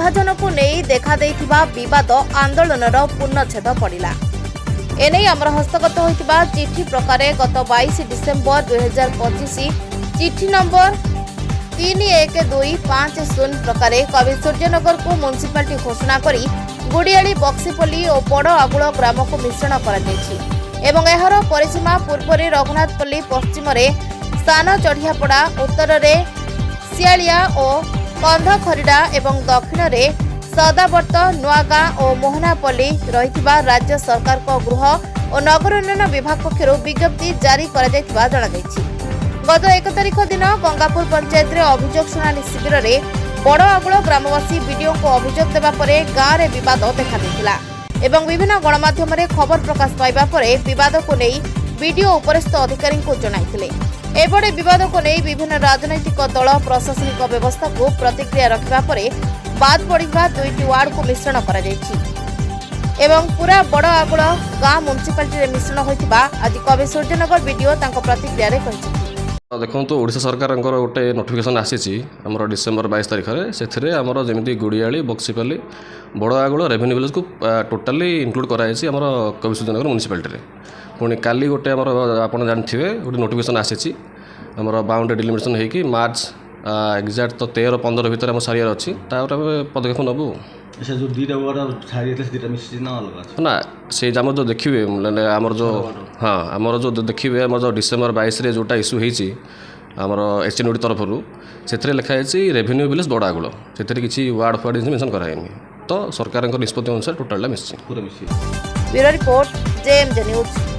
विभाजन को नहीं देखा देइथिबा विवाद आंदोलनर पूर्णछेद पड़िला। एने आमर हस्तगत होइतिबा चिठी प्रकार गत 22 डिसेम्बर 2025 चिठी नंबर 31250 प्रकार कवि सूर्यनगर को म्युनिसिपालिटी घोषणा करी गुड़ियाली बक्सीपल्ली और बड़ आगुल ग्राम को मिश्रण कर एहार परिसीमा पूर्व रघुनाथपल्ली पश्चिम सान चढ़ियापड़ा उत्तर सियालिया और कंध खरीडा एवं दक्षिण सदावर्त नुआगां और मोहनापल्ली रही राज्य सरकार को गृह और नगर उन्नयन विभाग पक्षर विज्ञप्ति जारी कर गत 1 तारिख दिन गंगापुर पंचायत रे अभियोग शुणाणी शिविर में बड़ आगुल ग्रामवासी वीडियो को अभियोग देवा परे गाँव में विवाद देखा देथिला एवं विभिन्न गणमाध्यम रे खबर प्रकाश पाइबा परे विवाद को नहीं वीडियो उपरिस्थ अधिकारी को जणाइथिले। एबडे विवाद को नहीं विभिन्न राजनैतिक दल प्रशासनिक व्यवस्था को प्रतिक्रिया रखिबा परे बाद पड़िबा 2टी वार्ड को मिश्रण करा जायछि एवं पूरा बड़ आगुल गाँ म्युनिसिपालिटी रे मिश्रण होइतिबा आज कवि सूर्यनगर वीडियो तांको प्रतिक्रिया रे कहिछि। देखो ओडिशा सरकार गोटे नोटिफिकेशन आसी आमर डिसेम्बर 22 तारिख में से आमर जमी गुड़ियाली बक्सीपल्ली बड़ आगुल रेवेन्यू विलेज को टोटाली इंक्लूड कराई आमर कवि सूर्यनगर म्युनिसिपालिटी पुणी काली गोटे आमर आप जानते गोटे नोटिफिकेशन आसी आमर बाउंड्री डिलिमिटेशन होगी मार्च एक्जाक्ट तो 13-15 भितर आम सारियार अच्छी पदक्षेप नबू ना से आम जो देखिए आमर जो हाँ आमर जो देखिए आम जो डिसेम्बर 22 रे जोटा इश्यू होती आमर एचएनओडी तरफ से लिखाई रेवेन्यू विलेज बड़ आगुल से किसी वार्ड फार्ड मेंशन कराएनी तो सरकार निष्पत्ति अनुसार टोटाल मिसी। Bureau report JMJ news.